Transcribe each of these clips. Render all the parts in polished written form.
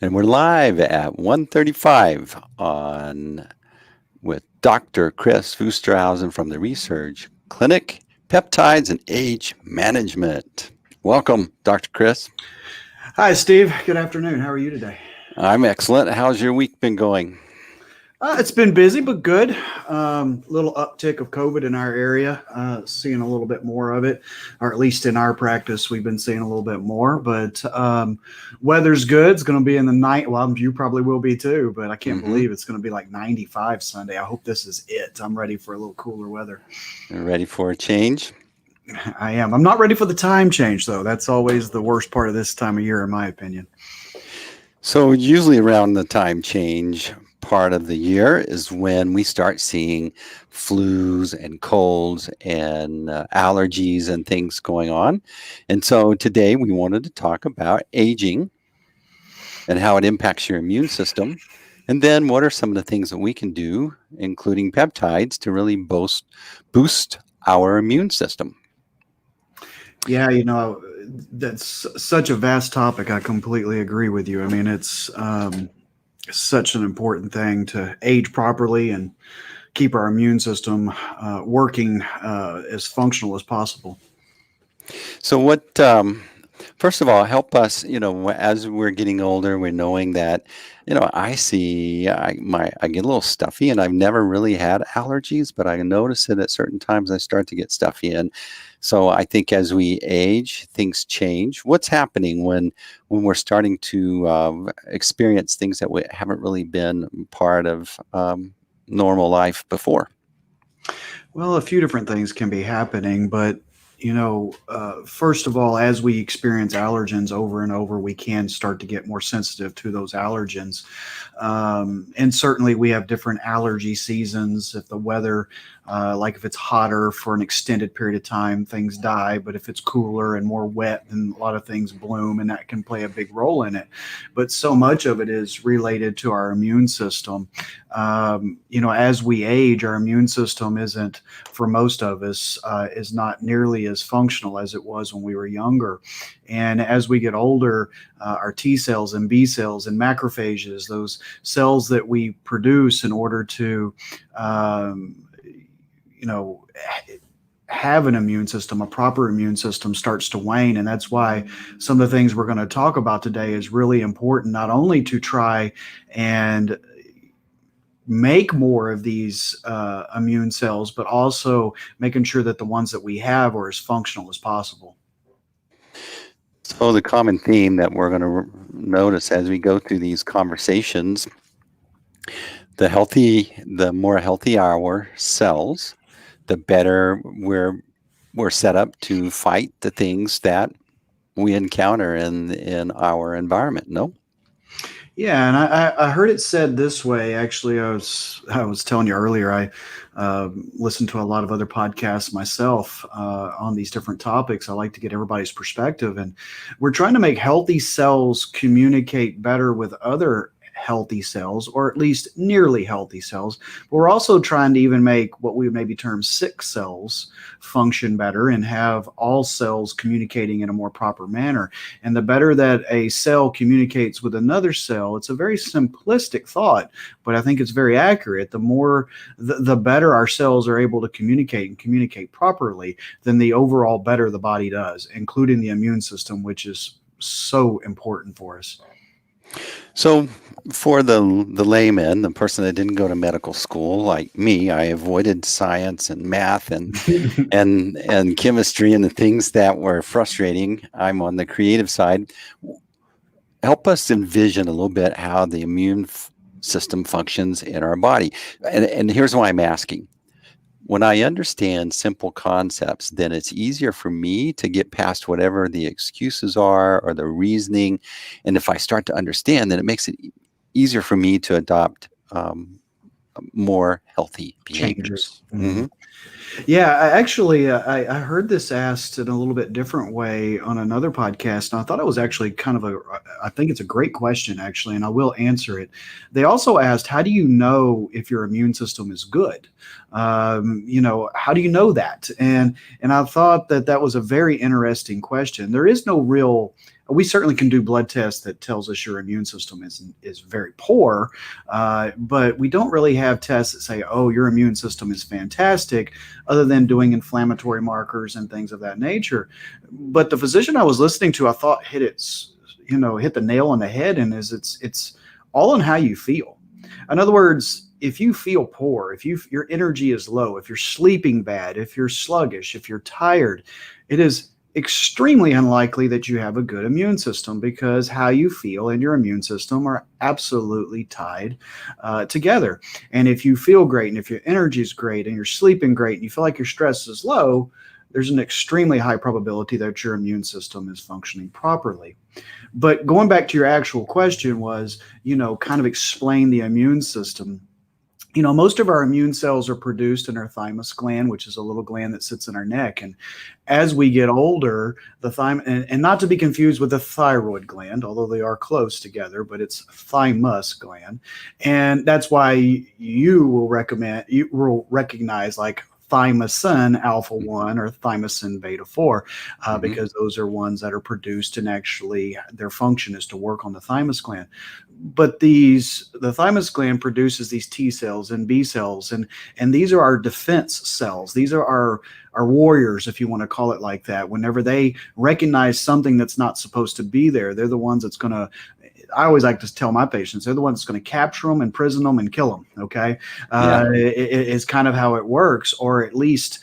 And we're live at 1:35 on with Dr. Kris Wusterhausen from the Resurge Clinic, Peptides and Age Management. Welcome, Dr. Kris. Hi, Steve. Good afternoon. How are you today? I'm excellent. How's your week been going? It's been busy, but good. Little uptick of COVID in our area, seeing a little bit more of it, or at least in our practice, we've been seeing a little bit more. But weather's good. It's going to be in the night. Well, you probably will be too, but I can't believe it's going to be like 95 Sunday. I hope this is it. I'm ready for a little cooler weather. You're ready for a change? I am. I'm not ready for the time change, though. That's always the worst part of this time of year, in my opinion. So usually around the time change part of the year is when we start seeing flus and colds and allergies and things going on. And so today we wanted to talk about aging and how it impacts your immune system. And then what are some of the things that we can do, including peptides, to really boost our immune system? Yeah, that's such a vast topic. I completely agree with you. I mean, it's such an important thing to age properly and keep our immune system working as functional as possible. So first of all, help us, as we're getting older, we're knowing that, I get a little stuffy and I've never really had allergies, but I notice it at certain times I start to get stuffy. And so I think as we age, things change. What's happening when we're starting to experience things that we haven't really been part of normal life before? Well, a few different things can be happening, but first of all, as we experience allergens over and over, we can start to get more sensitive to those allergens. And certainly we have different allergy seasons. If the weather, like if it's hotter for an extended period of time, things die. But if it's cooler and more wet, then a lot of things bloom, and that can play a big role in it. But so much of it is related to our immune system. As we age, our immune system isn't, for most of us, is not nearly as functional as it was when we were younger. And as we get older, our T cells and B cells and macrophages, those cells that we produce in order to, have an immune system, a proper immune system, starts to wane. And that's why some of the things we're going to talk about today is really important, not only to try and make more of these immune cells, but also making sure that the ones that we have are as functional as possible. So the common theme that we're going to notice as we go through these conversations, the more healthy our cells, the better we're set up to fight the things that we encounter in our environment. No? Yeah, and I heard it said this way. Actually, I was telling you earlier. I listened to a lot of other podcasts myself on these different topics. I like to get everybody's perspective, and we're trying to make healthy cells communicate better with other healthy cells, or at least nearly healthy cells. But we're also trying to even make what we would maybe term sick cells function better and have all cells communicating in a more proper manner. And the better that a cell communicates with another cell, it's a very simplistic thought, but I think it's very accurate. The better our cells are able to communicate and communicate properly, then the overall better the body does, including the immune system, which is so important for us. So for the layman, the person that didn't go to medical school like me, I avoided science and math and chemistry and the things that were frustrating. I'm on the creative side. Help us envision a little bit how the immune system functions in our body. And here's why I'm asking. When I understand simple concepts, then it's easier for me to get past whatever the excuses are or the reasoning. And if I start to understand, then it makes it easier for me to adopt more healthy behaviors. Changes. Yeah, I heard this asked in a little bit different way on another podcast, and I thought it was actually I think it's a great question, actually, and I will answer it. They also asked, how do you know if your immune system is good? How do you know that? And I thought that was a very interesting question. There is no real we certainly can do blood tests that tells us your immune system is very poor, but we don't really have tests that say, oh, your immune system is fantastic, other than doing inflammatory markers and things of that nature. But the physician I was listening to, I thought hit the nail on the head, and it's all on how you feel. In other words, if you feel poor, if your energy is low, if you're sleeping bad, if you're sluggish, if you're tired, it is extremely unlikely that you have a good immune system, because how you feel and your immune system are absolutely tied together. And if you feel great, and if your energy is great, and you're sleeping great, and you feel like your stress is low, there's an extremely high probability that your immune system is functioning properly. But going back to your actual question was, kind of explain the immune system. Most of our immune cells are produced in our thymus gland, which is a little gland that sits in our neck. And as we get older, the thymus, and not to be confused with the thyroid gland, although they are close together, but it's thymus gland. And that's why you will recognize like Thymus and Alpha1 or Thymus and Beta4, because those are ones that are produced, and actually their function is to work on the thymus gland. But the thymus gland produces these T cells and B cells, and these are our defense cells. These are our warriors, if you want to call it like that. Whenever they recognize something that's not supposed to be there, they're the ones that's going to, I always like to tell my patients, they're the ones that's going to capture them, imprison them, and kill them. Okay. It's kind of how it works, or at least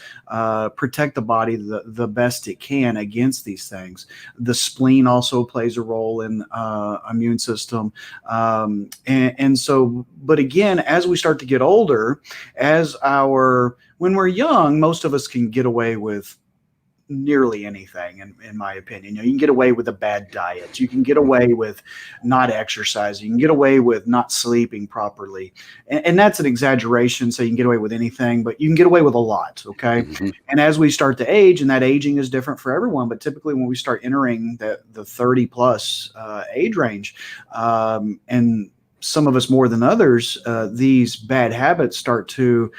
protect the body the best it can against these things. The spleen also plays a role in immune system. And so, but again, as we start to get older, when we're young, most of us can get away with nearly anything, in my opinion. You can get away with a bad diet. You can get away with not exercising. You can get away with not sleeping properly. And that's an exaggeration, so you can get away with anything, but you can get away with a lot, okay? Mm-hmm. And as we start to age, and that aging is different for everyone, but typically when we start entering the 30 plus age range, and some of us more than others, these bad habits start to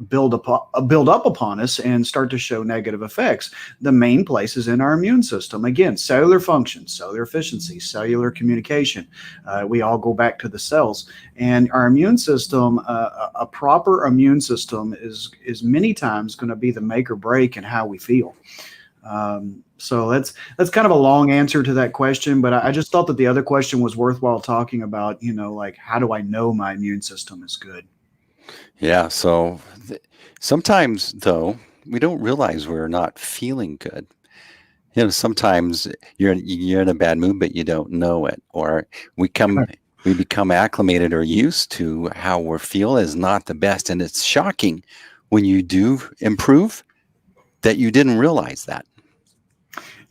build up upon us and start to show negative effects. The main place is in our immune system. Again, cellular function, cellular efficiency, cellular communication. We all go back to the cells. And our immune system, a proper immune system is many times going to be the make or break in how we feel. So that's kind of a long answer to that question, but I just thought that the other question was worthwhile talking about, like, how do I know my immune system is good? Yeah. So sometimes, though, we don't realize we're not feeling good. Sometimes you're in a bad mood, but you don't know it, or we become acclimated or used to how we feel is not the best. And it's shocking when you do improve that you didn't realize that.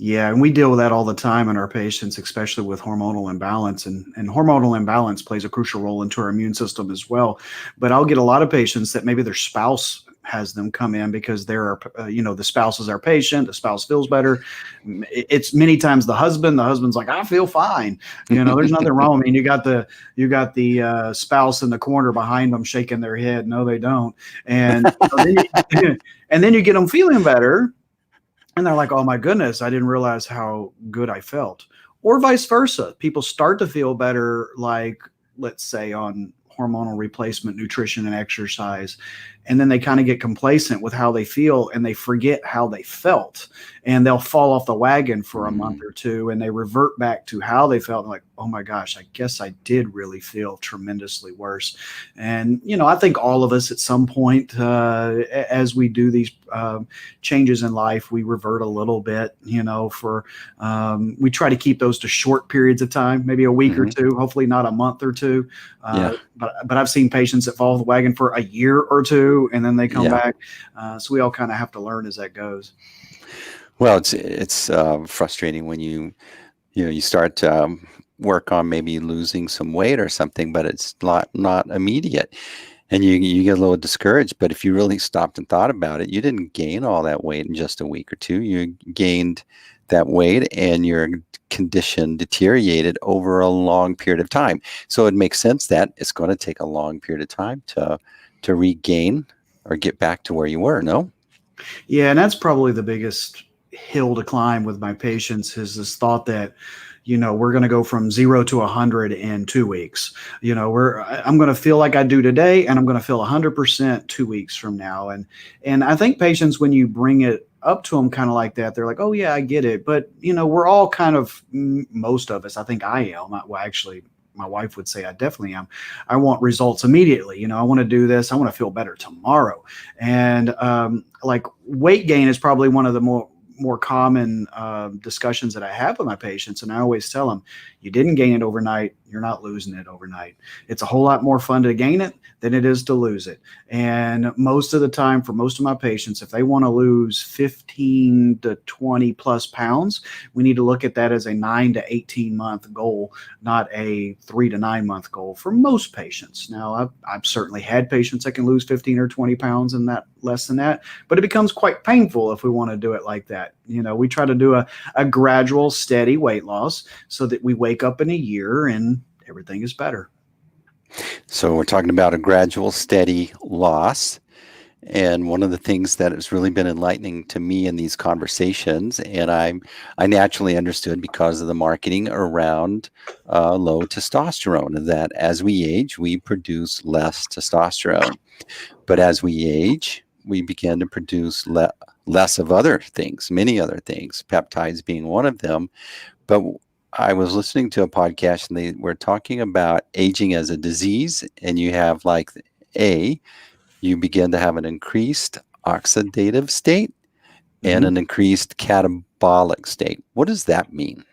Yeah, and we deal with that all the time in our patients, especially with hormonal imbalance. And hormonal imbalance plays a crucial role into our immune system as well. But I'll get a lot of patients that maybe their spouse has them come in because they're, the spouse is our patient. The spouse feels better. It's many times the husband's like, I feel fine. There's nothing wrong. I mean, you got the spouse in the corner behind them shaking their head. No, they don't. And and then you get them feeling better. And they're like, oh my goodness, I didn't realize how good I felt. Or vice versa. People start to feel better, like, let's say, on hormonal replacement, nutrition, and exercise. And then they kind of get complacent with how they feel, and they forget how they felt. And they'll fall off the wagon for a month or two, and they revert back to how they felt. Like, oh my gosh, I guess I did really feel tremendously worse. And, I think all of us at some point, as we do these changes in life, we revert a little bit, we try to keep those to short periods of time, maybe a week or two, hopefully not a month or two. But I've seen patients that fall off the wagon for a year or two, and then they come back. So we all kind of have to learn as that goes. Well, it's frustrating when you start to work on maybe losing some weight or something, but it's not immediate, and you get a little discouraged. But if you really stopped and thought about it, you didn't gain all that weight in just a week or two. You gained that weight, and your condition deteriorated over a long period of time. So it makes sense that it's going to take a long period of time to regain or get back to where you were. No? Yeah, and that's probably the biggest hill to climb with my patients is this thought that, we're going to go from 0 to 100 in 2 weeks. I'm going to feel like I do today, and I'm going to feel 100% 2 weeks from now. And I think patients, when you bring it up to them kind of like that, they're like, oh yeah, I get it. But, we're all kind of, most of us, I think I am. Well, actually, my wife would say I definitely am. I want results immediately. I want to do this. I want to feel better tomorrow. And like weight gain is probably one of the more common discussions that I have with my patients. And I always tell them, you didn't gain it overnight. You're not losing it overnight. It's a whole lot more fun to gain it than it is to lose it. And most of the time, for most of my patients, if they want to lose 15 to 20 plus pounds, we need to look at that as a 9 to 18 month goal, not a 3 to 9 month goal for most patients. Now, I've certainly had patients that can lose 15 or 20 pounds and that less than that, but it becomes quite painful if we want to do it like that. We try to do a gradual, steady weight loss so that we wake up in a year and everything is better. So we're talking about a gradual, steady loss. And one of the things that has really been enlightening to me in these conversations, and I naturally understood because of the marketing around low testosterone, that as we age, we produce less testosterone. But as we age, we begin to produce less of other things, many other things, peptides being one of them. But I was listening to a podcast, and they were talking about aging as a disease, and you have like you begin to have an increased oxidative state and an increased catabolic state. What does that mean?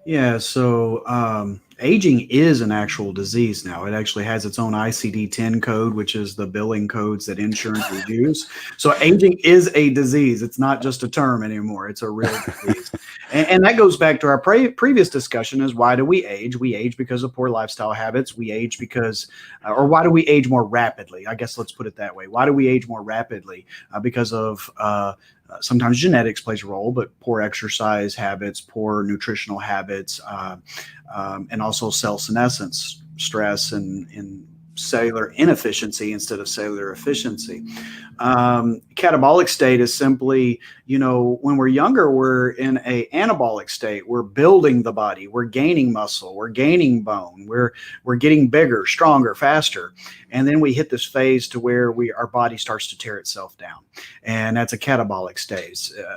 Yeah, so aging is an actual disease now. It actually has its own ICD-10 code, which is the billing codes that insurance use. So aging is a disease. It's not just a term anymore. It's a real disease. And that goes back to our previous discussion is, why do we age? We age because of poor lifestyle habits. We age because, or why do we age more rapidly? I guess let's put it that way. Why do we age more rapidly? Because of sometimes genetics plays a role, but poor exercise habits, poor nutritional habits, and also cell senescence, stress, and cellular inefficiency instead of cellular efficiency. Catabolic state is simply, when we're younger, we're in a anabolic state. We're building the body. We're gaining muscle. We're gaining bone. We're getting bigger, stronger, faster. And then we hit this phase to where our body starts to tear itself down. And that's a catabolic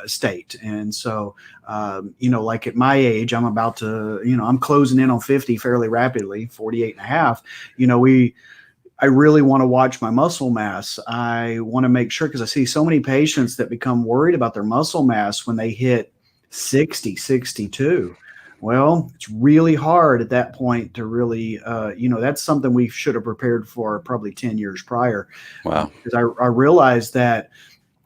state. And so, like at my age, I'm about to, I'm closing in on 50 fairly rapidly, 48 and a half. I really want to watch my muscle mass. I want to make sure, because I see so many patients that become worried about their muscle mass when they hit 60, 62. Well, it's really hard at that point to really, that's something we should have prepared for probably 10 years prior. Wow. Because I realized that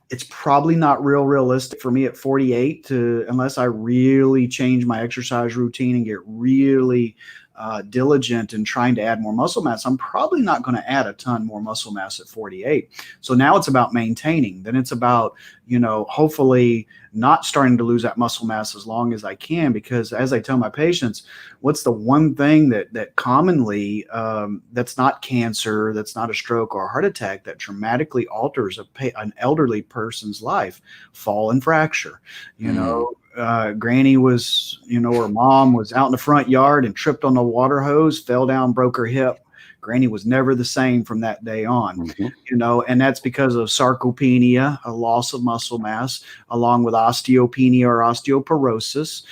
it's probably not realistic for me at 48 unless I really change my exercise routine and get really diligent in trying to add more muscle mass. I'm probably not going to add a ton more muscle mass at 48. So now it's about maintaining. Then it's about, hopefully not starting to lose that muscle mass as long as I can, because as I tell my patients, what's the one thing that commonly, that's not cancer, that's not a stroke or a heart attack, that dramatically alters an elderly person's life? Fall and fracture. Granny was, her mom was out in the front yard and tripped on the water hose, fell down, broke her hip. Granny was never the same from that day on, and that's because of sarcopenia, a loss of muscle mass, along with osteopenia or osteoporosis.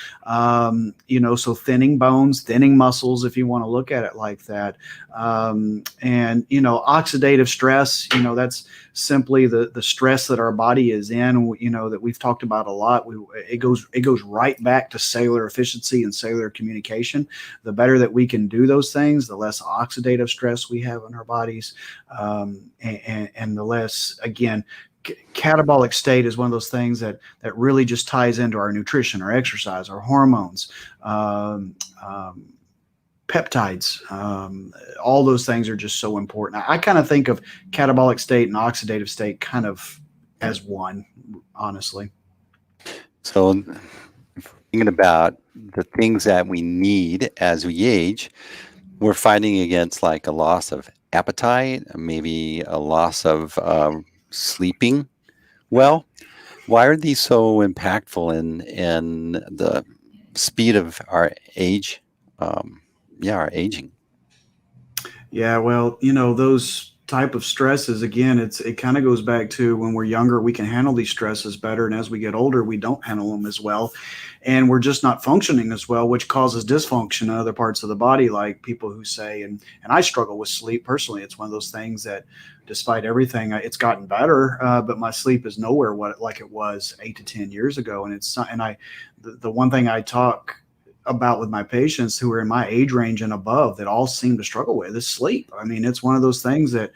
So thinning bones, thinning muscles, if you want to look at it like that. And, oxidative stress, that's simply the stress that our body is in, that we've talked about a lot. It goes right back to cellular efficiency and cellular communication. The better that we can do those things, the less oxidative stress we have in our bodies, and the less, again, catabolic state is one of those things that really just ties into our nutrition, our exercise, our hormones, peptides. All those things are just so important. I kind of think of catabolic state and oxidative state kind of as one, honestly. So thinking about the things that we need as we age, we're fighting against like a loss of appetite, maybe a loss of sleeping well. Why are these so impactful in the speed of our age? Um, our aging. Yeah, well, those type of stresses, again, it kind of goes back to when we're younger, we can handle these stresses better, and as we get older, we don't handle them as well, and we're just not functioning as well, which causes dysfunction in other parts of the body, like people who say, and I struggle with sleep personally. It's one of those things that, despite everything, it's gotten better, but my sleep is nowhere like it was 8 to 10 years ago, and it's not, and the one thing I talk about with my patients who are in my age range and above that all seem to struggle with is sleep. I mean, it's one of those things that,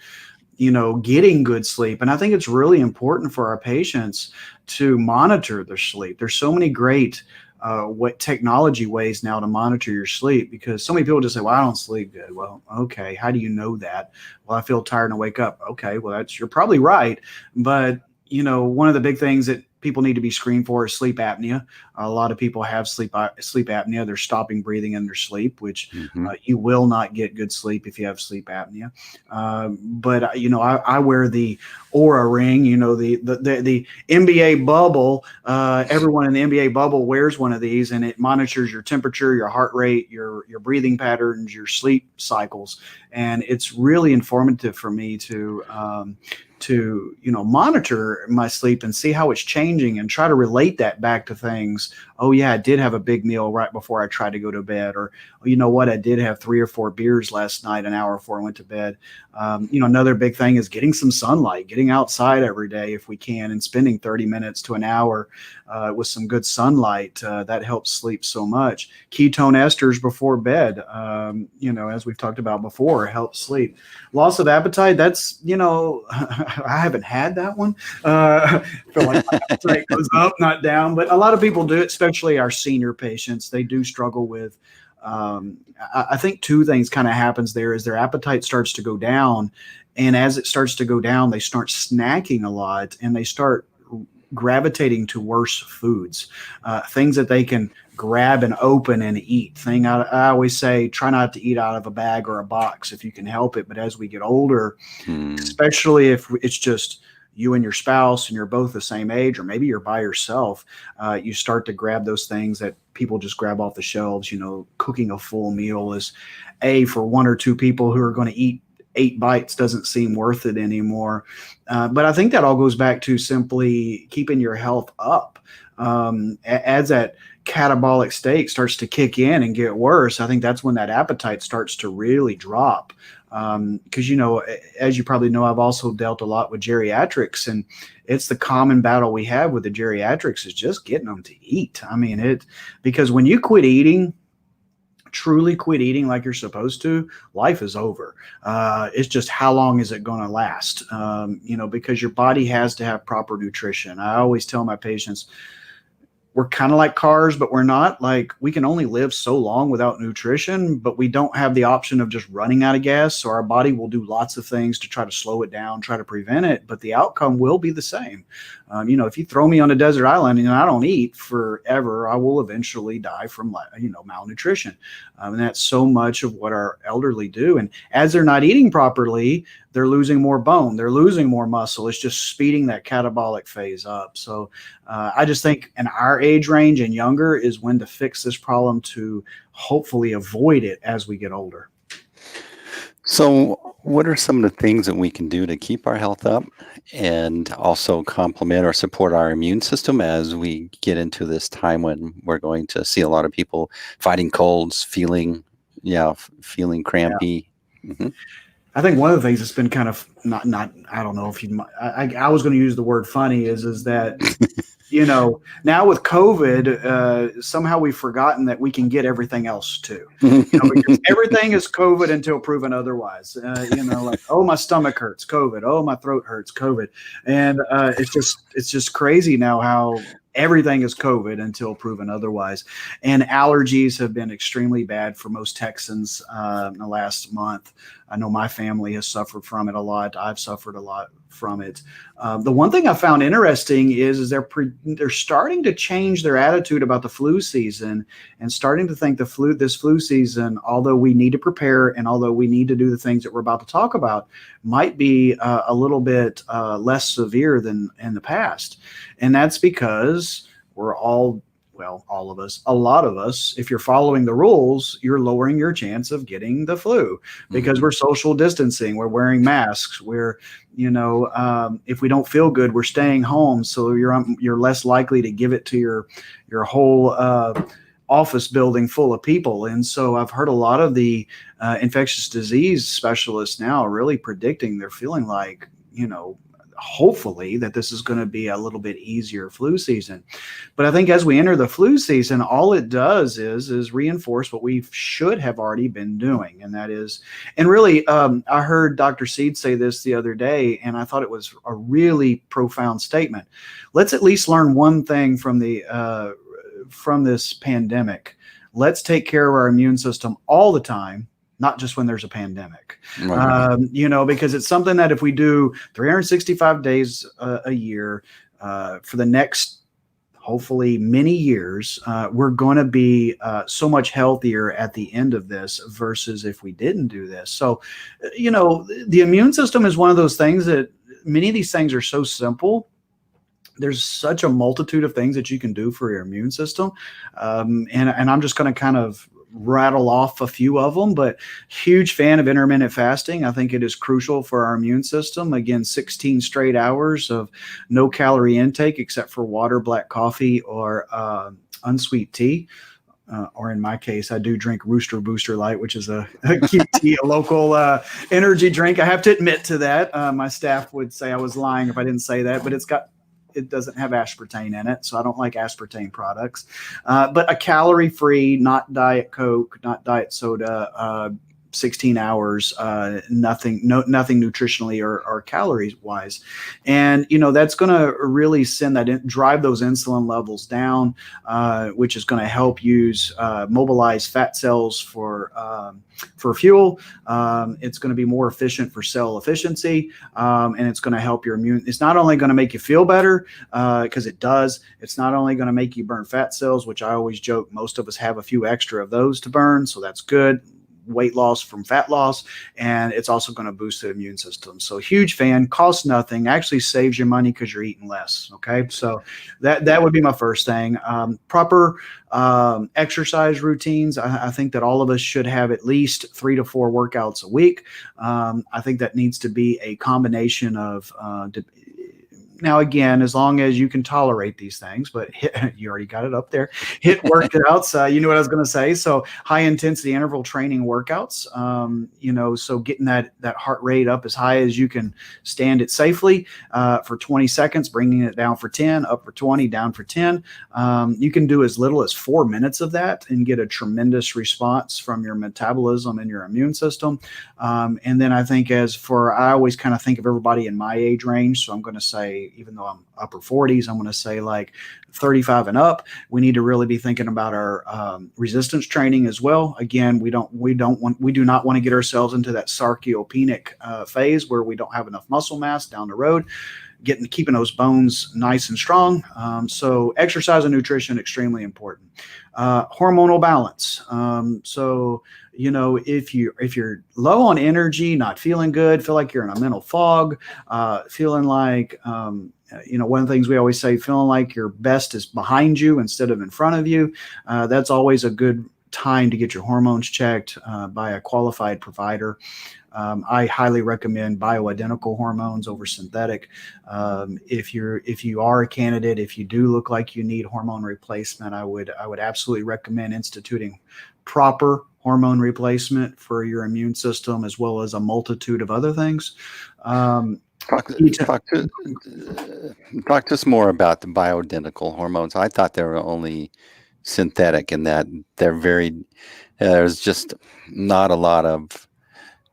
getting good sleep. And I think it's really important for our patients to monitor their sleep. There's so many great what technology ways now to monitor your sleep, because so many people just say, well, I don't sleep good. Well, okay. How do you know that? Well, I feel tired and I wake up. Okay. Well, you're probably right. But, one of the big things that people need to be screened for is sleep apnea. A lot of people have sleep apnea. They're stopping breathing in their sleep, which Mm-hmm. you will not get good sleep if you have sleep apnea. But I wear the Aura ring. The NBA bubble. Everyone in the NBA bubble wears one of these, and it monitors your temperature, your heart rate, your breathing patterns, your sleep cycles, and it's really informative for me to monitor my sleep and see how it's changing and try to relate that back to things. Oh yeah, I did have a big meal right before I tried to go to bed, or you know what, I did have 3 or 4 beers last night an hour before I went to bed. Another big thing is getting some sunlight, getting outside every day if we can, and spending 30 minutes to an hour with some good sunlight. That helps sleep so much. Ketone esters before bed, as we've talked about before, helps sleep. Loss of appetite, that's, I haven't had that one. I feel like my appetite goes up, not down, but a lot of people do it, especially our senior patients. They do struggle with, I think 2 things kind of happens there is their appetite starts to go down. And as it starts to go down, they start snacking a lot and they start gravitating to worse foods, things that they can grab and open and eat. I always say, try not to eat out of a bag or a box if you can help it. But as we get older, especially if it's just you and your spouse and you're both the same age, or maybe you're by yourself, you start to grab those things that people just grab off the shelves. Cooking a full meal is for 1 or 2 people who are going to eat 8 bites doesn't seem worth it anymore. But I think that all goes back to simply keeping your health up. As that catabolic state starts to kick in and get worse, I think that's when that appetite starts to really drop. Because, as you probably know, I've also dealt a lot with geriatrics, and it's the common battle we have with the geriatrics is just getting them to eat. I mean, because when you truly quit eating like you're supposed to, life is over. It's just how long is it going to last? Because your body has to have proper nutrition. I always tell my patients, we're kind of like cars, but we're not. Like, we can only live so long without nutrition, but we don't have the option of just running out of gas. So our body will do lots of things to try to slow it down, try to prevent it, but the outcome will be the same. If you throw me on a desert island and I don't eat forever, I will eventually die from, malnutrition. And that's so much of what our elderly do. And as they're not eating properly, they're losing more bone, they're losing more muscle. It's just speeding that catabolic phase up. So I just think in our age range and younger is when to fix this problem to hopefully avoid it as we get older. So, what are some of the things that we can do to keep our health up and also complement or support our immune system as we get into this time when we're going to see a lot of people fighting colds, feeling crampy? Yeah. Mm-hmm. I think one of the things that's been kind of not I don't know if I was going to use the word funny is that now with COVID, somehow we've forgotten that we can get everything else too. Because everything is COVID until proven otherwise. Like, oh, my stomach hurts, COVID. Oh, my throat hurts, COVID. And it's just crazy now how everything is COVID until proven otherwise. And allergies have been extremely bad for most Texans in the last month. I know my family has suffered from it a lot. I've suffered a lot from it. The one thing I found interesting is they're starting to change their attitude about the flu season and starting to think this flu season, although we need to prepare and although we need to do the things that we're about to talk about, might be a little bit less severe than in the past. And that's because we're all of us, a lot of us, if you're following the rules, you're lowering your chance of getting the flu because we're social distancing, we're wearing masks, we're, if we don't feel good, we're staying home. So you're less likely to give it to your whole office building full of people. And so I've heard a lot of the infectious disease specialists now really predicting they're feeling like, hopefully that this is going to be a little bit easier flu season. But I think as we enter the flu season, all it does is reinforce what we should have already been doing. And that is, and really, I heard Dr. Seed say this the other day, and I thought it was a really profound statement. Let's at least learn one thing from this pandemic. Let's take care of our immune system all the time, not just when there's a pandemic, Right. Because it's something that if we do 365 days a year for the next, hopefully many years, we're going to be so much healthier at the end of this versus if we didn't do this. So, the immune system is one of those things that many of these things are so simple. There's such a multitude of things that you can do for your immune system. And I'm just going to kind of rattle off a few of them, but huge fan of intermittent fasting. I think it is crucial for our immune system. Again, 16 straight hours of no calorie intake except for water, black coffee, or unsweet tea. Or in my case, I do drink Rooster Booster Light, which is a cute tea, a local energy drink. I have to admit to that. My staff would say I was lying if I didn't say that, but it doesn't have aspartame in it, so I don't like aspartame products. But a calorie-free, not Diet Coke, not diet soda, 16 hours, nothing nutritionally or calories wise. And, that's going to really drive those insulin levels down, which is going to help mobilize fat cells for fuel. It's going to be more efficient for cell efficiency. And it's going to help your immune. It's not only going to make you feel better, because it does. It's not only going to make you burn fat cells, which I always joke, most of us have a few extra of those to burn. So that's good. Weight loss from fat loss, and it's also going to boost the immune system. So huge fan, costs nothing, actually saves you money because you're eating less. Okay, so that would be my first thing. Proper exercise routines. I think that all of us should have at least 3 to 4 workouts a week. I think that needs to be a combination of now, again, as long as you can tolerate these things, but you already got it up there. HIIT workouts, you know what I was going to say. So high intensity interval training workouts, so getting that heart rate up as high as you can stand it safely for 20 seconds, bringing it down for 10, up for 20, down for 10. You can do as little as 4 minutes of that and get a tremendous response from your metabolism and your immune system. And then I think I always kind of think of everybody in my age range. So I'm going to say, even though I'm upper 40s, I'm going to say like 35 and up. We need to really be thinking about our resistance training as well. Again, we do not want to get ourselves into that sarcopenic phase where we don't have enough muscle mass down the road. Keeping those bones nice and strong. So exercise and nutrition, extremely important. Hormonal balance. So if you're low on energy, not feeling good, feel like you're in a mental fog, feeling like, one of the things we always say, feeling like your best is behind you instead of in front of you. That's always a good time to get your hormones checked by a qualified provider. I highly recommend bioidentical hormones over synthetic. If you are a candidate, if you do look like you need hormone replacement, I would absolutely recommend instituting proper hormone replacement for your immune system, as well as a multitude of other things. Talk to us more about the bioidentical hormones. I thought they were only synthetic, and that there's just not a lot of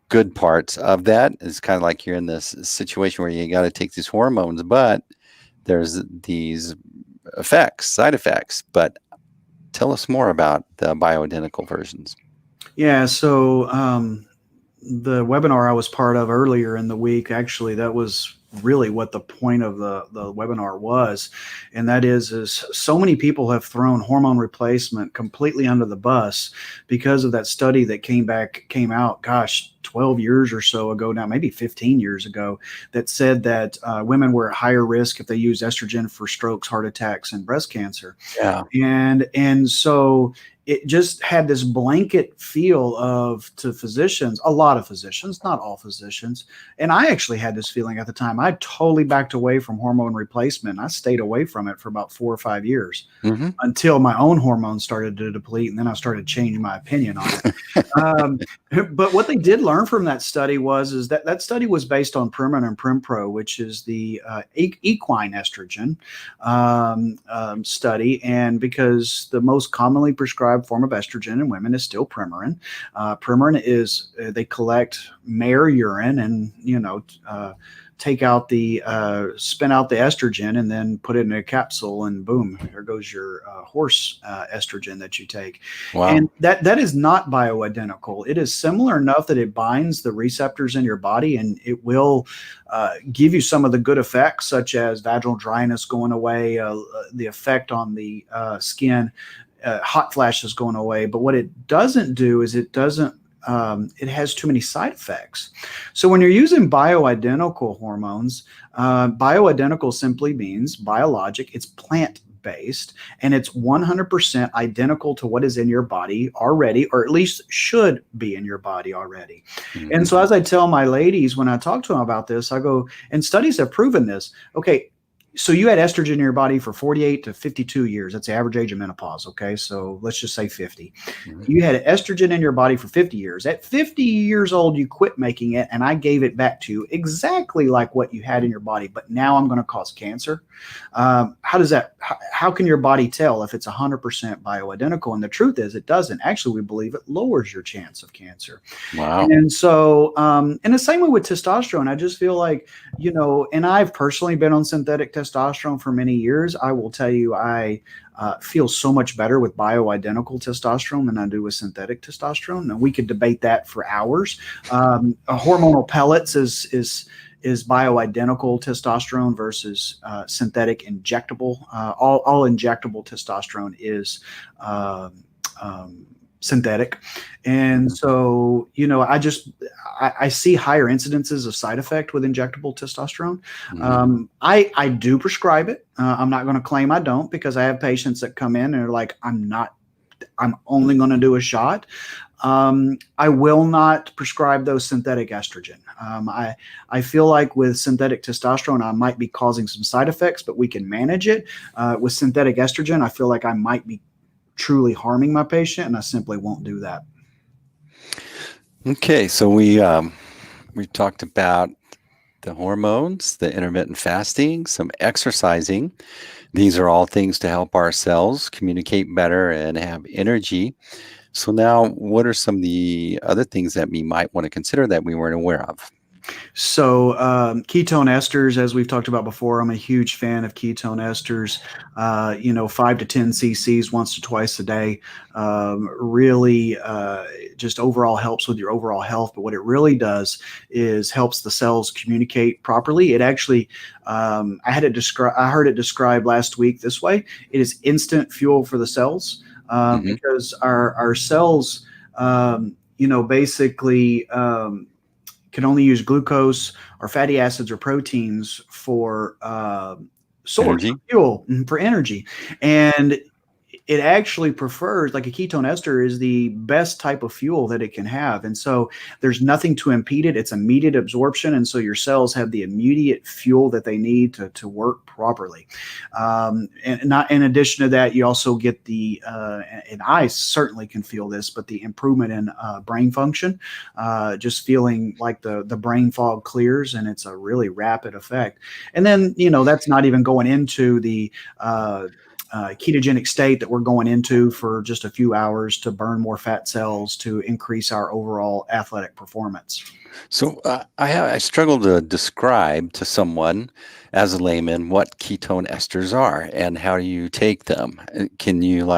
good parts of that. It's kind of like you're in this situation where you got to take these hormones, but there's these effects, side effects, but tell us more about the bioidentical versions. Yeah. So the webinar I was part of earlier in the week, actually, that was really what the point of the webinar was. And that is so many people have thrown hormone replacement completely under the bus because of that study that came out, gosh, 12 years or so ago now, maybe 15 years ago, that said that women were at higher risk if they use estrogen for strokes, heart attacks, and breast cancer. Yeah. And so it just had this blanket feel to physicians, a lot of physicians, not all physicians. And I actually had this feeling at the time. I totally backed away from hormone replacement. I stayed away from it for about 4 or 5 years until my own hormones started to deplete. And then I started changing my opinion on it. But what they did learn from that study is that study was based on Premarin and Prempro, which is the equine estrogen study. And because the most commonly prescribed form of estrogen in women is still Premarin. Premarin is, they collect mare urine and, take out spin out the estrogen and then put it in a capsule, and boom, there goes your horse estrogen that you take. Wow. And that is not bioidentical. It is similar enough that it binds the receptors in your body, and it will give you some of the good effects, such as vaginal dryness going away, the effect on the skin, hot flashes going away. But what it doesn't do is it has too many side effects. So when you're using bioidentical hormones, bioidentical simply means biologic. It's plant-based, and it's 100% identical to what is in your body already, or at least should be in your body already. And so as I tell my ladies when I talk to them about this, I go, and studies have proven this. Okay, so you had estrogen in your body for 48 to 52 years. That's the average age of menopause. Okay. So let's just say 50. You had estrogen in your body for 50 years. At 50 years old, you quit making it, and I gave it back to you exactly like what you had in your body. But now I'm going to cause cancer. How can your body tell if it's 100% bioidentical? And the truth is it doesn't. Actually, we believe it lowers your chance of cancer. Wow. And so, and the same way with testosterone, I just feel like, and I've personally been on synthetic testosterone for many years. I will tell you, I feel so much better with bioidentical testosterone than I do with synthetic testosterone. And we could debate that for hours. Hormonal pellets is bioidentical testosterone versus synthetic injectable. All injectable testosterone is synthetic. And so, I see higher incidences of side effect with injectable testosterone. I do prescribe it. I'm not going to claim I don't, because I have patients that come in and are like, I'm only going to do a shot. I will not prescribe those synthetic estrogen. I feel like with synthetic testosterone, I might be causing some side effects, but we can manage it. With synthetic estrogen, I feel like I might be truly harming my patient, and I simply won't do that. Okay, so we talked about the hormones, the intermittent fasting, some exercising. These are all things to help our cells communicate better and have energy. So now, what are some of the other things that we might want to consider that we weren't aware of? So ketone esters, as we've talked about before, I'm a huge fan of ketone esters. 5 to 10 cc's once to twice a day really just overall helps with your overall health. But what it really does is helps the cells communicate properly. It actually, I heard it described last week this way: it is instant fuel for the cells, because our cells, basically. Can only use glucose or fatty acids or proteins for fuel, for energy. And it actually prefers, like a ketone ester is the best type of fuel that it can have. And so there's nothing to impede it. It's immediate absorption. And so your cells have the immediate fuel that they need to work properly. And not in addition to that, you also get and I certainly can feel this, but the improvement in brain function, just feeling like the brain fog clears, and it's a really rapid effect. And then, that's not even going into the ketogenic state that we're going into for just a few hours to burn more fat cells to increase our overall athletic performance. So I struggle to describe to someone as a layman what ketone esters are and how you take them. Can you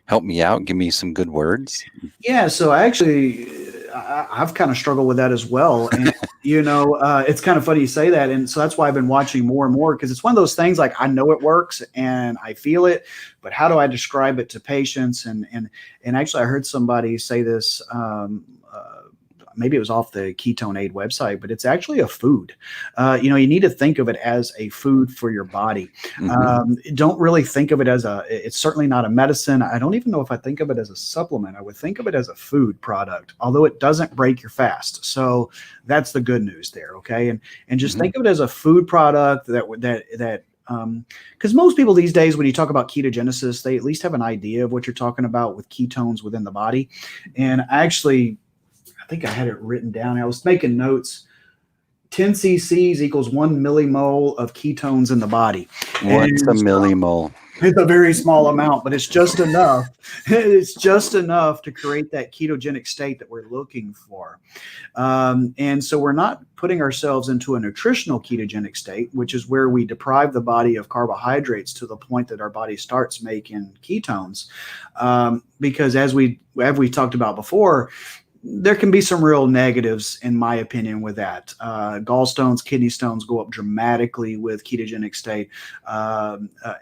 help me out? Give me some good words. Yeah, so I've kind of struggled with that as well. And, it's kind of funny you say that. And so that's why I've been watching more and more, because it's one of those things like I know it works and I feel it, but how do I describe it to patients? And actually I heard somebody say this, maybe it was off the Ketone Aid website, but it's actually a food. You need to think of it as a food for your body. Don't really think of it as it's certainly not a medicine. I don't even know if I think of it as a supplement. I would think of it as a food product, although it doesn't break your fast. So that's the good news there. Okay. And just think of it as a food product that because most people these days, when you talk about ketogenesis, they at least have an idea of what you're talking about with ketones within the body. And I think I had it written down. I was making notes. 10 cc's equals 1 millimole of ketones in the body. What's a millimole? It's a very small amount, but it's just enough. It's just enough to create that ketogenic state that we're looking for. And so we're not putting ourselves into a nutritional ketogenic state, which is where we deprive the body of carbohydrates to the point that our body starts making ketones. Because as we talked about before, there can be some real negatives, in my opinion, with that. Gallstones, kidney stones go up dramatically with ketogenic state,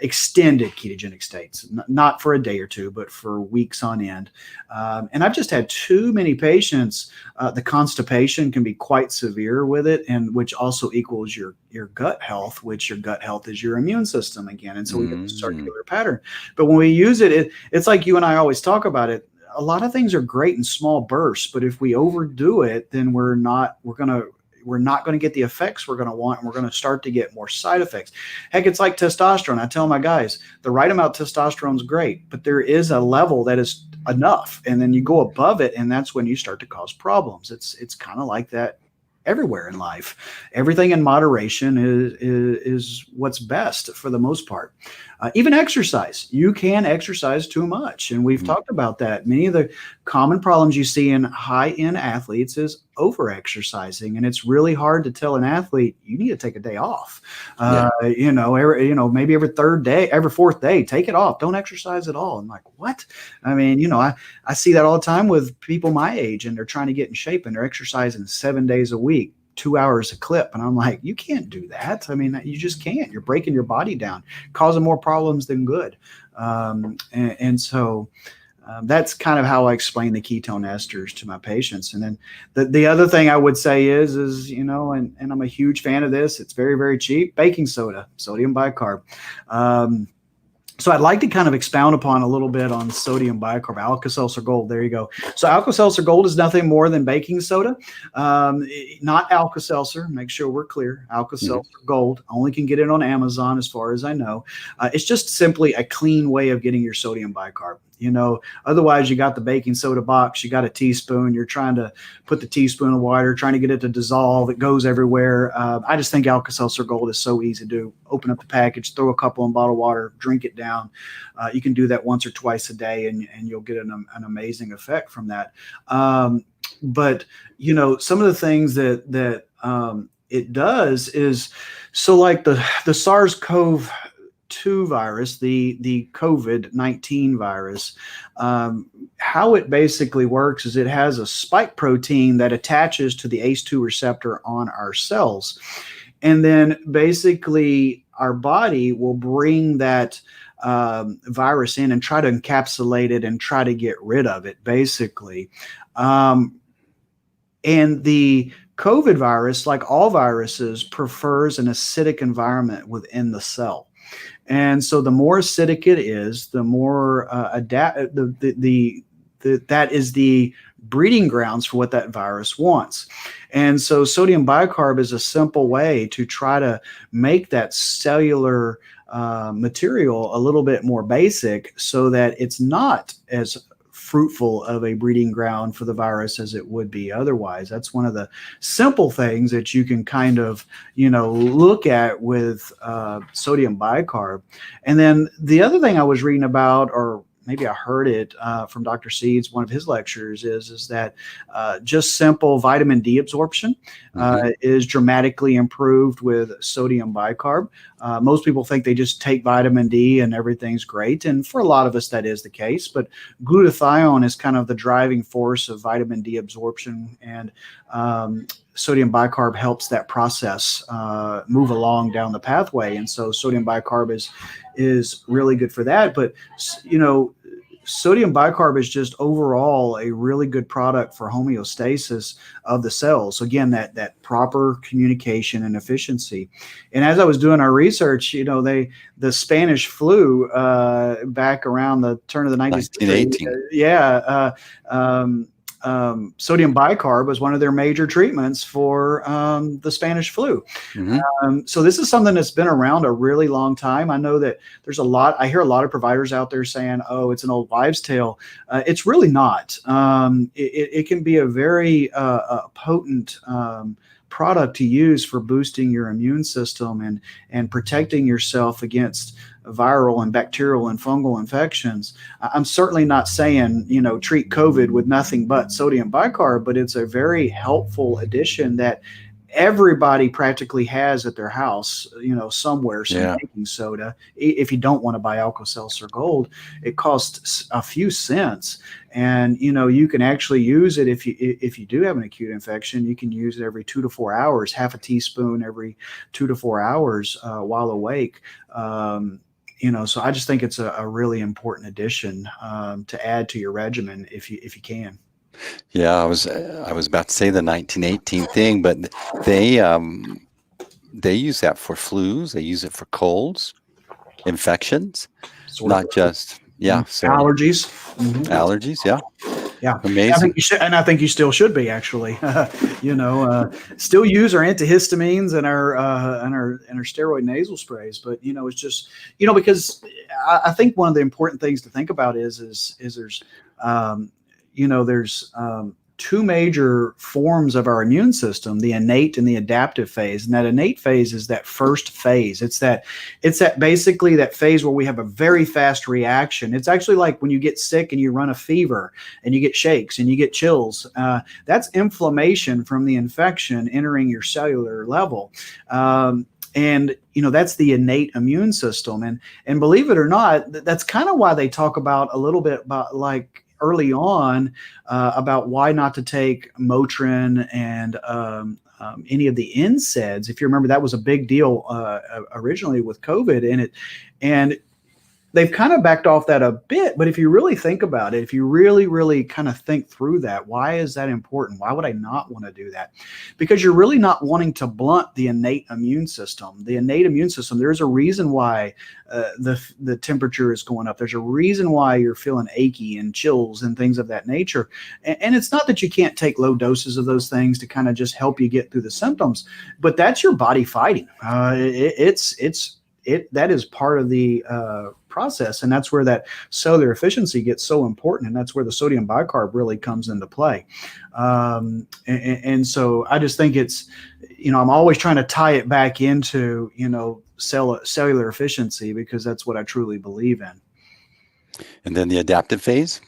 extended ketogenic states, not for a day or two, but for weeks on end. And I've just had too many patients. The constipation can be quite severe with it, and which also equals your gut health, which your gut health is your immune system again. And so we get the circular pattern. But when we use it, it's like you and I always talk about it. A lot of things are great in small bursts, but if we overdo it, then we're not going to get the effects we're going to want, and we're going to start to get more side effects. Heck, it's like testosterone. I tell my guys, the right amount of testosterone is great, but there is a level that is enough, and then you go above it, and that's when you start to cause problems. It's kind of like that everywhere in life. Everything in moderation is what's best for the most part. Even exercise. You can exercise too much. And we've talked about that. Many of the common problems you see in high-end athletes is over-exercising. And it's really hard to tell an athlete, you need to take a day off. Maybe every fourth day, take it off. Don't exercise at all. I'm like, what? I mean, I see that all the time with people my age, and they're trying to get in shape, and they're exercising 7 days a week. 2 hours a clip. And I'm like, you can't do that. I mean, you just can't. You're breaking your body down, causing more problems than good. So that's kind of how I explain the ketone esters to my patients. And then the other thing I would say is and I'm a huge fan of this. It's very, very cheap. Baking soda, sodium bicarb. So I'd like to kind of expound upon a little bit on sodium bicarb, Alka-Seltzer Gold. There you go. So Alka-Seltzer Gold is nothing more than baking soda, not Alka-Seltzer. Make sure we're clear. Alka-Seltzer Gold, only can get it on Amazon as far as I know. It's just simply a clean way of getting your sodium bicarb. Otherwise you got the baking soda box, you got a teaspoon, you're trying to put the teaspoon of water, trying to get it to dissolve. It goes everywhere. I just think Alka-Seltzer Gold is so easy to do. Open up the package, throw a couple in bottled water, drink it down. You can do that once or twice a day, and you'll get an amazing effect from that. But some of the things that it does is, so like the SARS-CoV-2 virus, the COVID-19 virus, how it basically works is it has a spike protein that attaches to the ACE2 receptor on our cells. And then basically our body will bring that virus in and try to encapsulate it and try to get rid of it, basically. And the COVID virus, like all viruses, prefers an acidic environment within the cell. And so the more acidic it is, the more that is the breeding grounds for what that virus wants. And so sodium bicarb is a simple way to try to make that cellular material a little bit more basic, so that it's not as fruitful of a breeding ground for the virus as it would be otherwise. That's one of the simple things that you can kind of, look at with sodium bicarb. And then the other thing I was reading about, or maybe I heard it from Dr. Seeds, one of his lectures, is that just simple vitamin D absorption is dramatically improved with sodium bicarb. Most people think they just take vitamin D and everything's great. And for a lot of us, that is the case. But glutathione is kind of the driving force of vitamin D absorption. And sodium bicarb helps that process move along down the pathway. And so sodium bicarb is really good for that. But, sodium bicarb is just overall a really good product for homeostasis of the cells. So again, that proper communication and efficiency. And as I was doing our research, the Spanish flu back around the turn of the 1918. Sodium bicarb was one of their major treatments for the Spanish flu. So this is something that's been around a really long time. I know that I hear a lot of providers out there saying, oh, it's an old wives' tale. It's really not. It can be a very potent product to use for boosting your immune system and protecting yourself against viral and bacterial and fungal infections. I'm certainly not saying, treat COVID with nothing but sodium bicarb, but it's a very helpful addition that everybody practically has at their house, somewhere, some baking soda. If you don't want to buy Alka-Seltzer Gold, it costs a few cents. And, you can actually use it if you do have an acute infection. You can use it every 2 to 4 hours, half a teaspoon every 2 to 4 hours while awake. So I just think it's a really important addition to add to your regimen if you can. Yeah, I was about to say the 1918 thing, but they use that for flus. They use it for colds, infections, not just So allergies. Allergies, yeah. Yeah, amazing. I think you still should be actually. Still use our antihistamines and our steroid nasal sprays, but it's just because I think one of the important things to think about is there's two major forms of our immune system, the innate and the adaptive phase. And that innate phase is that first phase. It's that basically that phase where we have a very fast reaction. It's actually like when you get sick and you run a fever and you get shakes and you get chills. That's inflammation from the infection entering your cellular level. And that's the innate immune system. And believe it or not, that's kind of why they talk about a little bit about like early on about why not to take Motrin and any of the NSAIDs. If you remember, that was a big deal originally with COVID, and they've kind of backed off that a bit. But if you really think about it, if you really, really kind of think through that, why is that important? Why would I not want to do that? Because you're really not wanting to blunt the innate immune system. The innate immune system, there's a reason why the temperature is going up. There's a reason why you're feeling achy and chills and things of that nature. And it's not that you can't take low doses of those things to kind of just help you get through the symptoms, but that's your body fighting. That is part of the process, and that's where that cellular efficiency gets so important, and that's where the sodium bicarb really comes into play. And so I just think it's, I'm always trying to tie it back into, cellular efficiency, because that's what I truly believe in. And then the adaptive phase?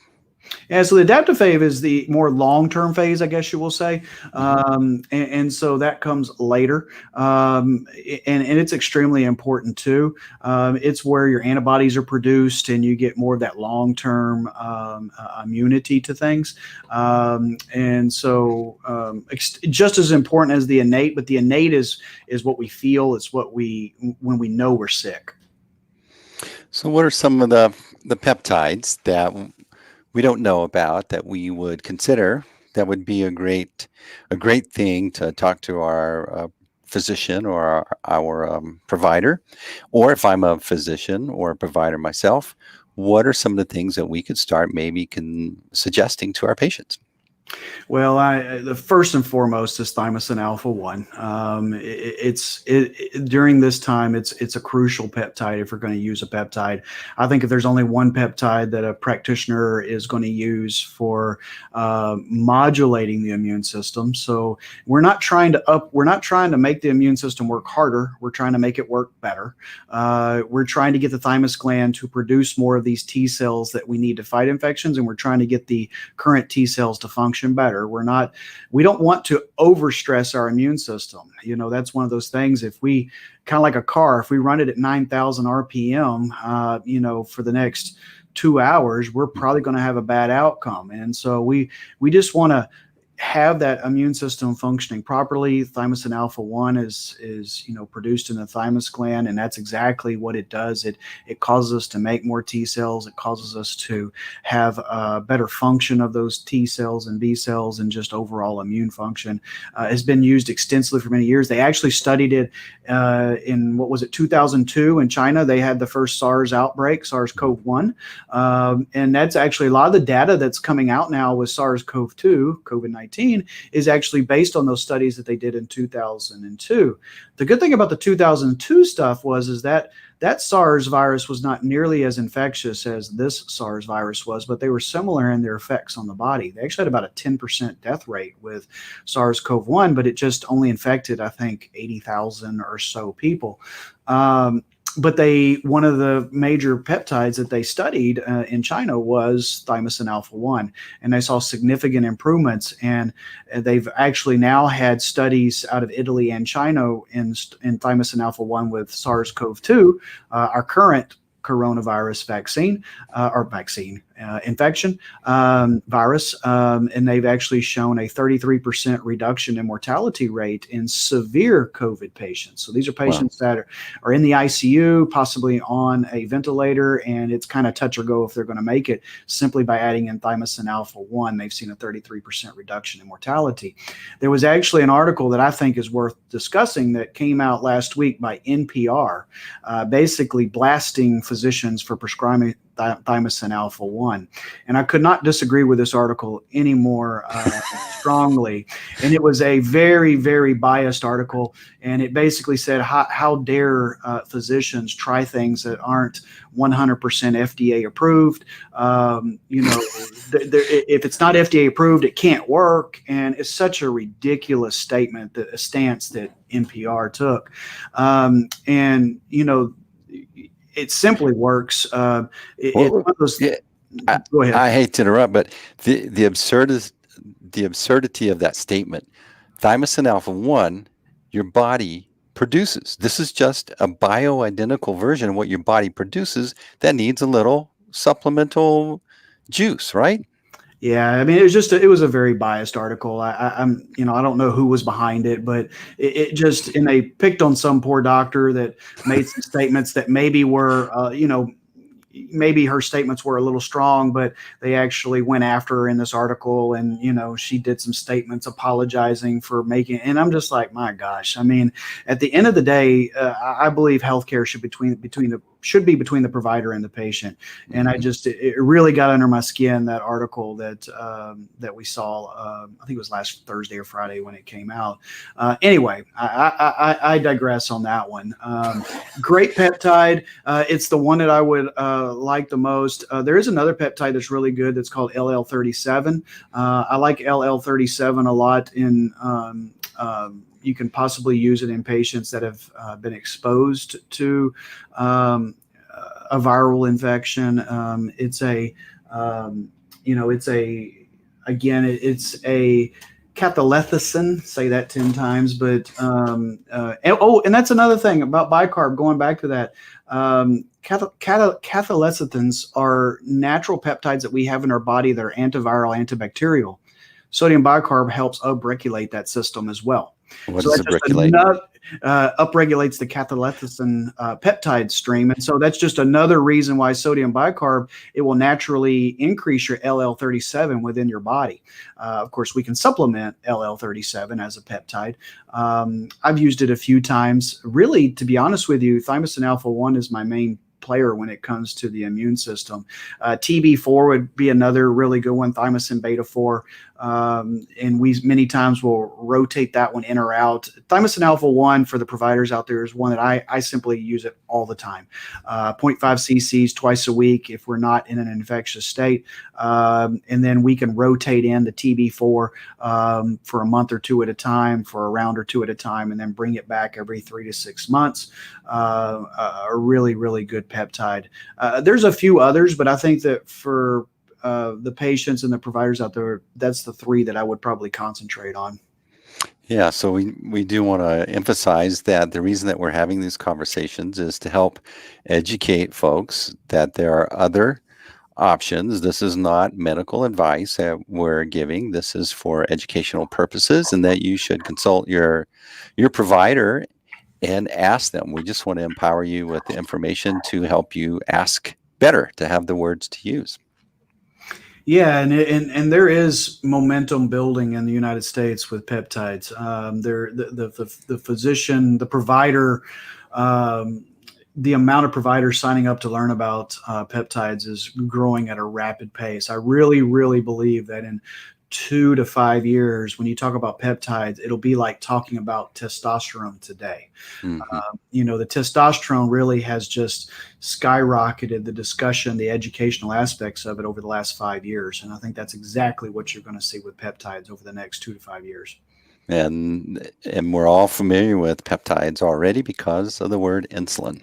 Yeah, so the adaptive phase is the more long-term phase, I guess you will say. And so that comes later. And it's extremely important too. It's where your antibodies are produced and you get more of that long-term immunity to things. And so just as important as the innate, but the innate is what we feel. It's what when we know we're sick. So what are some of the peptides that we don't know about that we would consider that would be a great thing to talk to our physician or our provider? Or if I'm a physician or a provider myself, what are some of the things that we could start maybe suggesting to our patients? Well, the first and foremost is Thymus and Alpha-1. During this time, it's a crucial peptide if we're going to use a peptide. I think if there's only one peptide that a practitioner is going to use for modulating the immune system, so we're not trying to make the immune system work harder. We're trying to make it work better. We're trying to get the thymus gland to produce more of these T cells that we need to fight infections, and we're trying to get the current T cells to function better. We don't want to overstress our immune system. That's one of those things. If we kind of like a car, if we run it at 9,000 RPM, for the next 2 hours, we're probably going to have a bad outcome. And so we just want to have that immune system functioning properly. Thymus and Alpha-1 is produced in the thymus gland, and that's exactly what it does. It causes us to make more T cells. It causes us to have a better function of those T cells and B cells, and just overall immune function. Has been used extensively for many years. They actually studied it in 2002 in China. They had the first SARS outbreak, SARS-CoV-1, and that's actually a lot of the data that's coming out now with SARS-CoV-2, COVID-19, is actually based on those studies that they did in 2002. The good thing about the 2002 stuff is that SARS virus was not nearly as infectious as this SARS virus was, but they were similar in their effects on the body. They actually had about a 10% death rate with SARS-CoV-1, but it just only infected, I think, 80,000 or so people. But one of the major peptides that they studied in China was Thymus and Alpha-1, and they saw significant improvements. And they've actually now had studies out of Italy and China in Thymus and Alpha-1 with SARS-CoV-2, our current coronavirus infection virus, and they've actually shown a 33% reduction in mortality rate in severe COVID patients. So these are patients that are in the ICU, possibly on a ventilator, and it's kind of touch or go if they're going to make it. Simply by adding in Thymus and Alpha-1, they've seen a 33% reduction in mortality. There was actually an article that I think is worth discussing that came out last week by NPR, basically blasting physicians for prescribing Thymus and Alpha-1. And I could not disagree with this article any more strongly. And it was a very, very biased article. And it basically said, how dare physicians try things that aren't 100% FDA approved? If it's not FDA approved, it can't work. And it's such a ridiculous statement, a stance that NPR took. It simply works. Go ahead. I hate to interrupt, but the absurdity of that statement, Thymus and Alpha-1, your body produces. This is just a bioidentical version of what your body produces that needs a little supplemental juice, right? Yeah, I mean, it was a very biased article. I don't know who was behind it, but and they picked on some poor doctor that made some statements that maybe were, maybe her statements were a little strong, but they actually went after her in this article, and she did some statements apologizing for making. And I'm just like, my gosh. I mean, at the end of the day, I believe healthcare should be between the provider and the patient. And it really got under my skin, that article that we saw. I think it was last Thursday or Friday when it came out. Anyway, I digress on that one. Great peptide. It's the one that I would like the most. There is another peptide that's really good that's called LL37. I like LL37 a lot you can possibly use it in patients that have been exposed to a viral infection. It's a cathepsin, say that 10 times, but and that's another thing about bicarb, going back to that. Cathepsins are natural peptides that we have in our body that are antiviral, antibacterial. Sodium bicarb helps upregulate that system as well. What does it regulate? Upregulates the cathepsin peptide stream. And so that's just another reason why sodium bicarb, it will naturally increase your LL37 within your body. Of course, we can supplement LL37 as a peptide. I've used it a few times. Really, to be honest with you, Thymus and Alpha-1 is my main player when it comes to the immune system. TB4 would be another really good one, thymus and beta 4. And we many times will rotate that one in or out. Thymus and Alpha1 for the providers out there is one that I simply use it all the time. 0.5 cc's twice a week if we're not in an infectious state. And then we can rotate in the TB4 for a month or two at a time, for a round or two at a time, and then bring it back every 3 to 6 months. A really, really good peptide. There's a few others, but I think that for the patients and the providers out there, that's the three that I would probably concentrate on. Yeah, so we do want to emphasize that the reason that we're having these conversations is to help educate folks that there are other options. This is not medical advice that we're giving. This is for educational purposes, and that you should consult your provider and ask them. We just want to empower you with the information to help you ask better, to have the words to use. Yeah, and there is momentum building in the United States with peptides. The physician, the provider, the amount of providers signing up to learn about peptides is growing at a rapid pace. I really, really believe that in 2 to 5 years, when you talk about peptides, it'll be like talking about testosterone today. Mm-hmm. The testosterone really has just skyrocketed the discussion, the educational aspects of it over the last 5 years. And I think that's exactly what you're going to see with peptides over the next 2 to 5 years. And we're all familiar with peptides already because of the word insulin.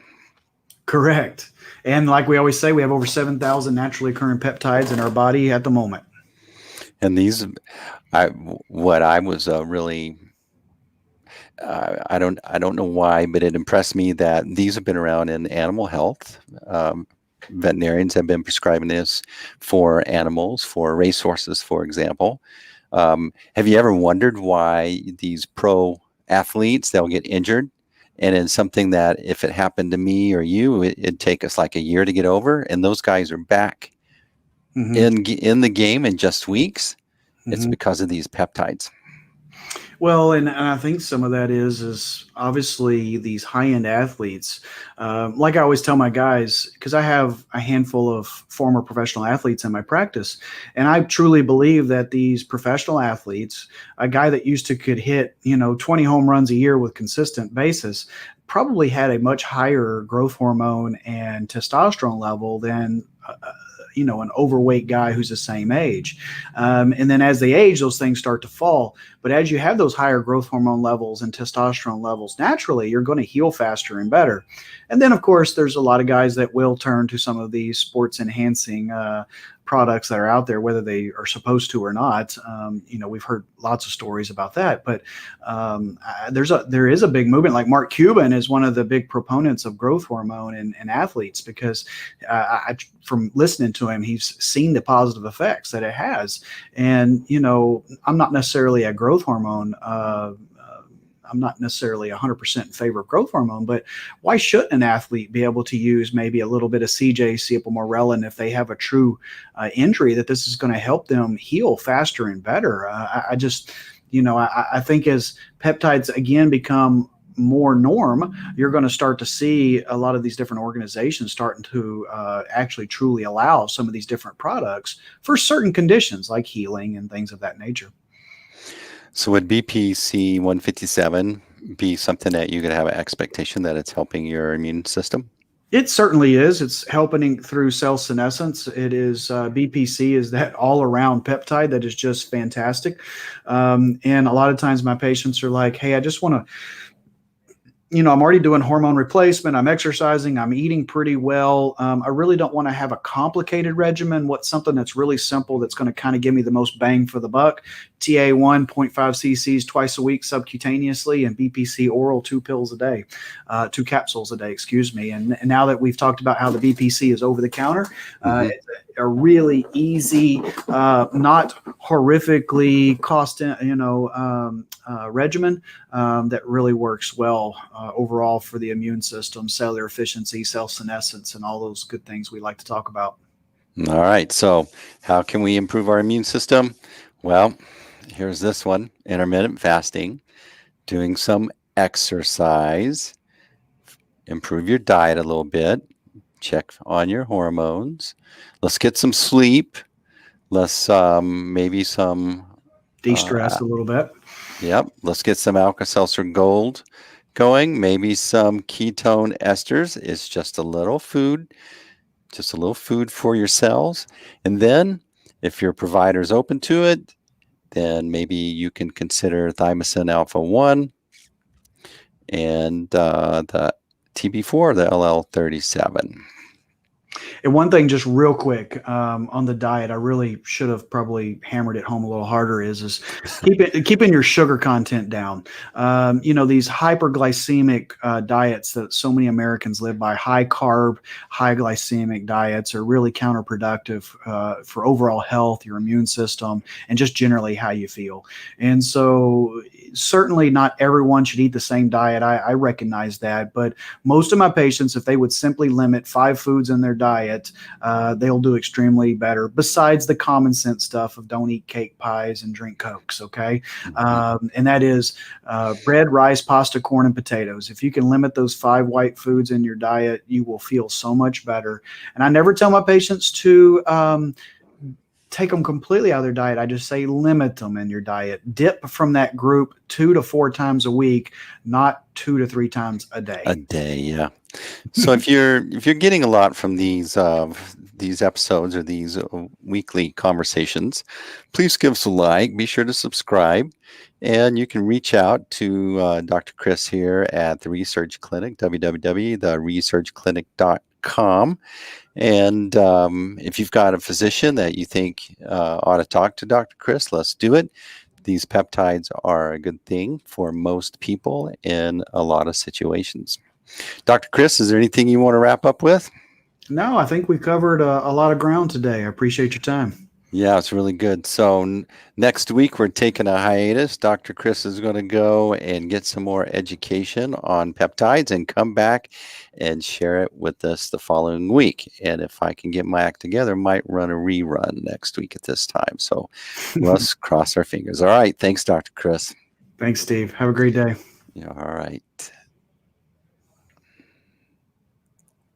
Correct. And like we always say, we have over 7,000 naturally occurring peptides in our body at the moment. And these, what I was really, I don't know why, but it impressed me that these have been around in animal health. Veterinarians have been prescribing this for animals, for racehorses, for example. Have you ever wondered why these pro athletes, they'll get injured? And it's something that if it happened to me or you, it'd take us like a year to get over. And those guys are back in the game in just weeks. It's because of these peptides. Well, and I think some of that is obviously these high-end athletes. Like I always tell my guys, because I have a handful of former professional athletes in my practice, and I truly believe that these professional athletes, a guy that used to could hit 20 home runs a year with consistent basis, probably had a much higher growth hormone and testosterone level than an overweight guy who's the same age. And then as they age, those things start to fall. But as you have those higher growth hormone levels and testosterone levels, naturally, you're going to heal faster and better. And then, of course, there's a lot of guys that will turn to some of these sports enhancing products that are out there, whether they are supposed to or not. We've heard lots of stories about that, but there is a big movement. Like Mark Cuban is one of the big proponents of growth hormone in athletes, because from listening to him, he's seen the positive effects that it has. And, I'm not necessarily a growth hormone I'm not necessarily 100% in favor of growth hormone, but why shouldn't an athlete be able to use maybe a little bit of CJ, morellin, if they have a true injury, that this is going to help them heal faster and better? I think as peptides again become more norm, you're going to start to see a lot of these different organizations starting to actually truly allow some of these different products for certain conditions like healing and things of that nature. So would BPC 157 be something that you could have an expectation that it's helping your immune system? It certainly is. It's helping through cell senescence. It is BPC is that all around peptide that is just fantastic. And a lot of times my patients are like, hey, I just want to, I'm already doing hormone replacement. I'm exercising. I'm eating pretty well. I really don't want to have a complicated regimen. What's something that's really simple that's going to kind of give me the most bang for the buck? TA1, 0.5 cc's twice a week subcutaneously, and BPC oral 2 capsules a day, excuse me. And now that we've talked about how the BPC is over the counter, it's a really easy, not horrifically regimen that really works well overall for the immune system, cellular efficiency, cell senescence, and all those good things we like to talk about. All right. So how can we improve our immune system? Well, here's this one: intermittent fasting, doing some exercise, improve your diet a little bit, check on your hormones. Let's get some sleep. Let's maybe some De-stress a little bit. Yep. Let's get some Alka-Seltzer Gold going. Maybe some ketone esters. It's just a little food for your cells. And then if your provider's open to it, then maybe you can consider Thymus and Alpha1 and the TB4, the LL37. And one thing, just real quick, on the diet, I really should have probably hammered it home a little harder. Is keeping your sugar content down. These hyperglycemic diets that so many Americans live by, high carb, high glycemic diets, are really counterproductive for overall health, your immune system, and just generally how you feel. And so, certainly not everyone should eat the same diet. I recognize that, but most of my patients, if they would simply limit 5 foods in their diet, they'll do extremely better, besides the common sense stuff of don't eat cake pies and drink Cokes, okay? And that is bread, rice, pasta, corn, and potatoes. If you can limit those 5 white foods in your diet, you will feel so much better. And I never tell my patients to take them completely out of their diet. I just say limit them in your diet. Dip from that group 2 to 4 times a week, not 2 to 3 times a day. A day, yeah. So if you're getting a lot from these episodes or these weekly conversations, please give us a like. Be sure to subscribe, and you can reach out to Dr. Kris here at the Resurge Clinic, www.theresurgeclinic.com. And if you've got a physician that you think ought to talk to Dr. Kris, let's do it. These peptides are a good thing for most people in a lot of situations. Dr. Kris, is there anything you want to wrap up with? No, I think we covered a lot of ground today. I appreciate your time. Yeah, it's really good. So next week, we're taking a hiatus. Dr. Kris is going to go and get some more education on peptides and come back and share it with us the following week. And if I can get my act together, might run a rerun next week at this time. So let's cross our fingers. All right. Thanks, Dr. Kris. Thanks, Steve. Have a great day. Yeah, all right.